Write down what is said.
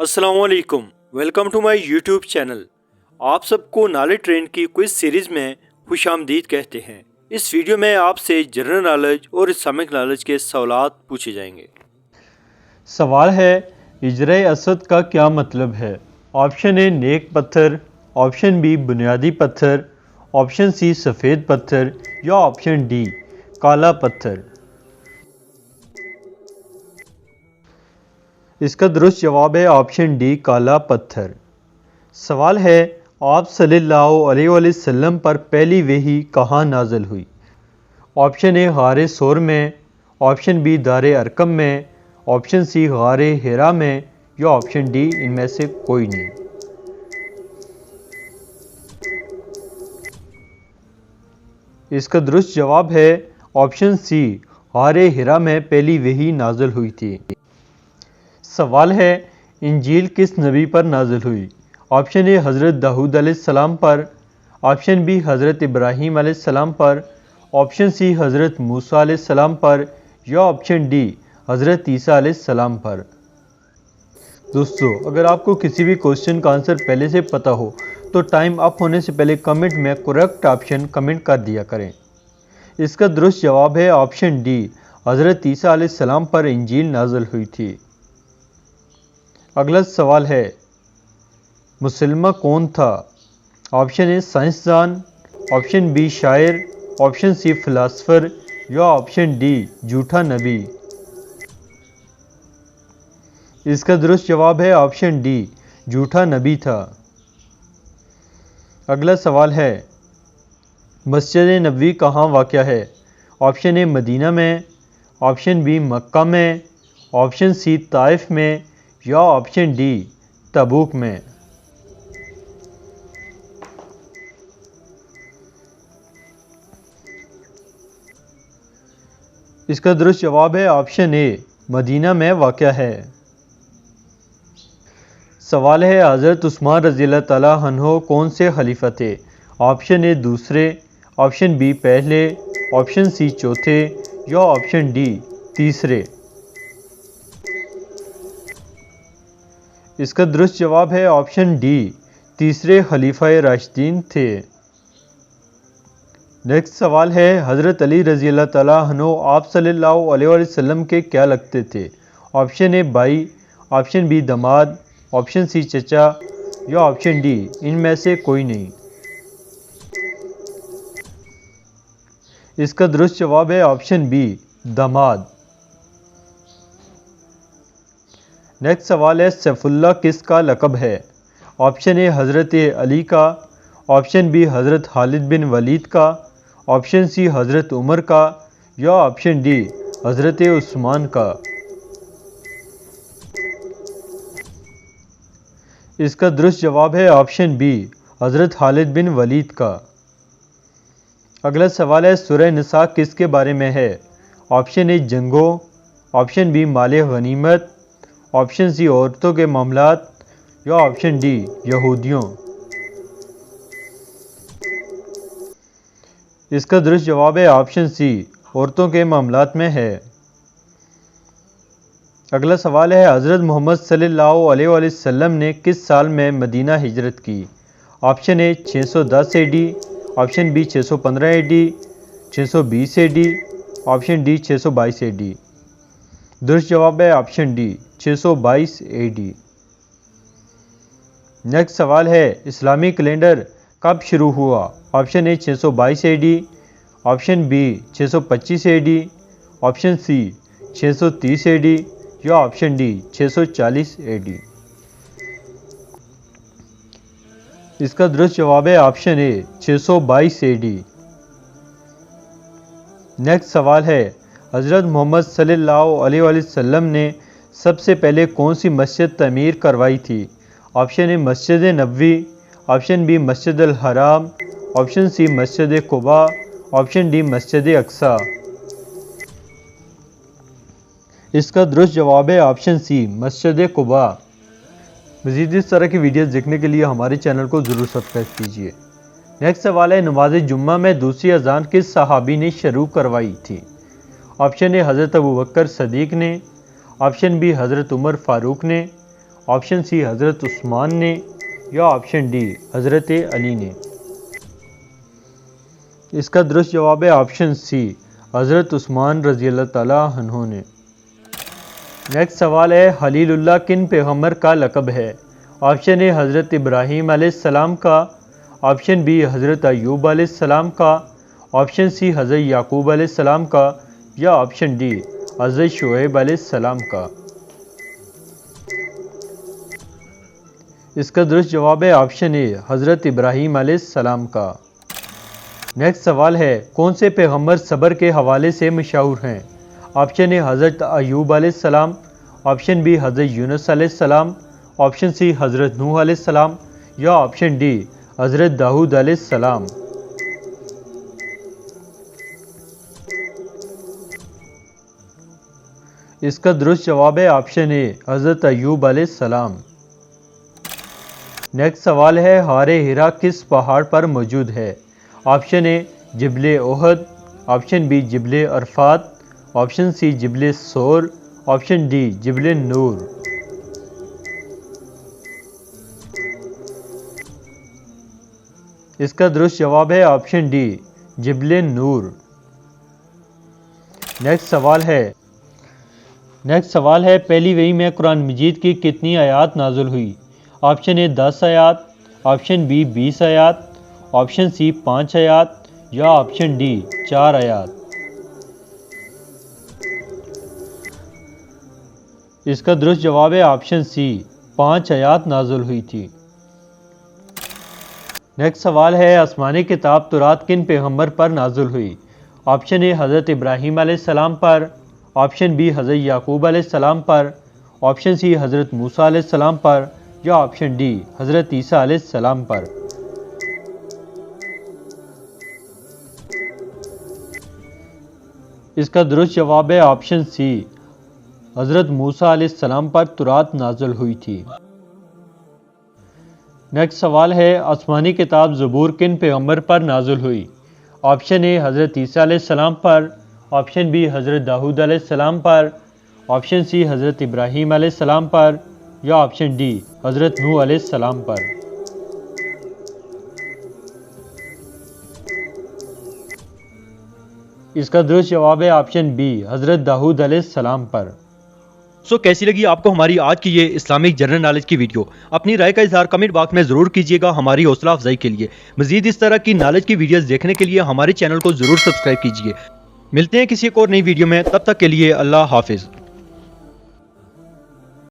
अस्सलामुअलैकुम, welcome to my YouTube channel. आप सबको नॉलेज ट्रेन की क्विज सीरीज़ में खुशामदीद कहते हैं। इस वीडियो में आपसे जनरल नॉलेज और इस्लामिक नॉलेज के सवालात पूछे जाएंगे। सवाल है, हिजरे असद का क्या मतलब है? ऑप्शन ए नेक पत्थर, ऑप्शन बी बुनियादी पत्थर, ऑप्शन सी सफ़ेद पत्थर या ऑप्शन डी काला पत्थर। इसका दुरुस्त जवाब है ऑप्शन डी काला पत्थर। सवाल है, आप सल्लल्लाहु अलैहि वसल्लम पर पहली वही कहाँ नाज़िल हुई? ऑप्शन ए गारे सोर में, ऑप्शन बी दारे अरकम में, ऑप्शन सी गारे हिरा में या ऑप्शन डी इनमें से कोई नहीं। इसका दुरुस्त जवाब है ऑप्शन सी गारे हिरा में पहली वही नाज़िल हुई थी। सवाल है, इंजील किस नबी पर नाज़िल हुई? ऑप्शन ए हज़रत दाऊद अलैहिस्सलाम पर, ऑप्शन बी हज़रत इब्राहीम अलैहिस्सलाम पर, ऑप्शन सी हज़रत मूसा अलैहिस्सलाम पर या ऑप्शन डी हज़रत ईसा अलैहिस्सलाम पर। दोस्तों, अगर आपको किसी भी क्वेश्चन का आंसर पहले से पता हो तो टाइम अप होने से पहले कमेंट में करेक्ट ऑप्शन कमेंट कर दिया करें। इसका दुरुस्त जवाब है ऑप्शन डी हज़रत ईसा अलैहिस्सलाम पर इंजील नाज़िल हुई थी। अगला सवाल है, मुसलमा कौन था? ऑप्शन ए साइंसदान, ऑप्शन बी शायर, ऑप्शन सी फिलासफर या ऑप्शन डी झूठा नबी। इसका दुरुस्त जवाब है ऑप्शन डी झूठा नबी था। अगला सवाल है, मस्जिद नबवी कहाँ वाक़या है? ऑप्शन ए मदीना में, ऑप्शन बी मक्का में, ऑप्शन सी ताइफ में या ऑप्शन डी तबूक में। इसका दुरुस्त जवाब है ऑप्शन ए मदीना में वाक़या है। सवाल है, हज़रत उस्मान रज़ियल्लाहु तआला अन्हु कौन से खलीफा थे? ऑप्शन ए दूसरे, ऑप्शन बी पहले, ऑप्शन सी चौथे या ऑप्शन डी तीसरे। इसका दुरुस्त जवाब है ऑप्शन डी तीसरे खलीफा राशिदीन थे। नेक्स्ट सवाल है, हज़रत अली रज़ियल्लाहु तआला अन्हु आप सल्लल्लाहु अलैहि वसल्लम के क्या लगते थे? ऑप्शन ए भाई, ऑप्शन बी दामाद, ऑप्शन सी चचा या ऑप्शन डी इनमें से कोई नहीं। इसका दुरुस्त जवाब है ऑप्शन बी दामाद। नेक्स्ट सवाल है, सैफुल्लाह किसका लक़ब है? ऑप्शन ए हज़रत अली का, ऑप्शन बी हज़रत खालिद बिन वलीद का, ऑप्शन सी हज़रत उमर का या ऑप्शन डी हज़रत उस्मान का। इसका दुरुस्त जवाब है ऑप्शन बी हज़रत खालिद बिन वलीद का। अगला सवाल है, सूरह निसा किसके बारे में है? ऑप्शन ए जंगों, ऑप्शन बी माले गनीमत, ऑप्शन सी औरतों के मामलात या ऑप्शन डी यहूदियों। इसका दुरुस्त जवाब है ऑप्शन सी औरतों के मामलात में है। अगला सवाल है, हज़रत मोहम्मद सल्लल्लाहु अलैहि वसल्लम ने किस साल में मदीना हिजरत की? Option A 610 AD, option B 615 AD, 620 AD, option D 622 AD। दुरुस्त जवाब है ऑप्शन डी 622 AD। नेक्स्ट सवाल है, इस्लामी कैलेंडर कब शुरू हुआ? Option A 622 AD, option B 625 AD, option C 630 AD या ऑप्शन डी 640 AD। इसका दुरुस्त जवाब है ऑप्शन ए 622 AD। नेक्स्ट सवाल है, हज़रत मोहम्मद सल्लल्लाहु अलैहि वसल्लम ने सबसे पहले कौन सी मस्जिद तमीर करवाई थी? ऑप्शन ए मस्जिद नबवी, ऑप्शन बी मस्जिद अल हराम, ऑप्शन सी मस्जिद कुबा, ऑप्शन डी मस्जिद अक्सा। इसका दुरुस्त जवाब है ऑप्शन सी मस्जिद कुबा। मज़ीद इस तरह की वीडियोस देखने के लिए हमारे चैनल को ज़रूर सब्सक्राइब कीजिए। नेक्स्ट सवाल है, नमाज जुम्मा में दूसरी अजान किस सहाबी ने शुरू करवाई थी? ऑप्शन ए हज़रत अबू बकर सदीक ने, ऑप्शन बी हज़रत उमर फ़ारूक ने, ऑप्शन सी हज़रत उस्मान ने या ऑप्शन डी हज़रत अली ने। इसका दुरुस्त जवाब है ऑप्शन सी हज़रत उस्मान रज़ी अल्लाह ताला अन्हु ने। नेक्स्ट सवाल है खलीलुल्लाह किन पैगम्बर का लक़ब है? ऑप्शन ए हज़रत इब्राहीम अलैहिस्सलाम का, ऑप्शन बी हज़रत अय्यूब अलैहिस्सलाम का, ऑप्शन सी हज़रत याकूब अलैहिस्सलाम का या ऑप्शन डी हज़रत शुएब अलैहिस्सलाम का। इसका दुरुस्त जवाब है ऑप्शन ए हज़रत इब्राहीम अलैहिस्सलाम का। नेक्स्ट सवाल है कौन से पैगम्बर सब्र के हवाले से मशहूर हैं? ऑप्शन ए हज़रत अय्यूब अलैहिस्सलाम, ऑप्शन बी हज़रत यूनुस अलैहिस्सलाम, ऑप्शन सी हज़रत नूह अलैहिस्सलाम या ऑप्शन डी हज़रत दाऊद अलैहिस्सलाम। इसका दुरुस्त जवाब है ऑप्शन ए हज़रत अय्यूब अलैहिस्सलाम। नेक्स्ट सवाल है हारे हिरा किस पहाड़ पर मौजूद है? ऑप्शन ए जिबले ओहद, ऑप्शन बी जिबले अरफात, ऑप्शन सी जिबले सोर, ऑप्शन डी जिबले नूर। इसका दुरुस्त जवाब है ऑप्शन डी जिबले नूर। नेक्स्ट सवाल है पहली वही में कुरान मजीद की कितनी आयात नाज़िल हुई? ऑप्शन ए 10 आयात, ऑप्शन बी 20 आयात, ऑप्शन सी 5 आयात या ऑप्शन डी 4 आयात। इसका दुरुस्त जवाब है ऑप्शन सी 5 आयात नाज़िल हुई थी। नेक्स्ट सवाल है आसमानी किताब तौरात किन पैगम्बर पर नाज़िल हुई? ऑप्शन ए हज़रत इब्राहीम अलैहिस्सलाम पर, ऑप्शन बी हज़रत याकूब अलैहिस्सलाम पर, ऑप्शन सी हज़रत मूसा अलैहिस्सलाम पर या ऑप्शन डी हज़रत ईसा अलैहिस्सलाम पर। इसका दुरुस्त जवाब है ऑप्शन सी हज़रत मूसा अलैहिस्सलाम पर तौरात नाज़िल हुई थी। नेक्स्ट सवाल है आसमानी किताब ज़बूर किन पैगम्बर पर नाज़िल हुई? ऑप्शन ए हज़रत ईसा अलैहिस्सलाम पर, ऑप्शन बी हज़रत दाऊद अलैहिस्सलाम पर, ऑप्शन सी हज़रत इब्राहीम अलैहिस्सलाम पर या ऑप्शन डी हज़रत नूह अलैहिस्सलाम पर। इसका दुरुस्त जवाब है ऑप्शन बी हज़रत दाऊद अलैहिस्सलाम पर। कैसी लगी आपको हमारी आज की ये इस्लामिक जनरल नॉलेज की वीडियो? अपनी राय का इजहार कमेंट बॉक्स में जरूर कीजिएगा हमारी हौसला अफजाई के लिए। मजीद इस तरह की नॉलेज की वीडियोस देखने के लिए हमारे चैनल को जरूर सब्सक्राइब कीजिए। मिलते हैं किसी एक और नई वीडियो में, तब तक के लिए अल्लाह हाफिज।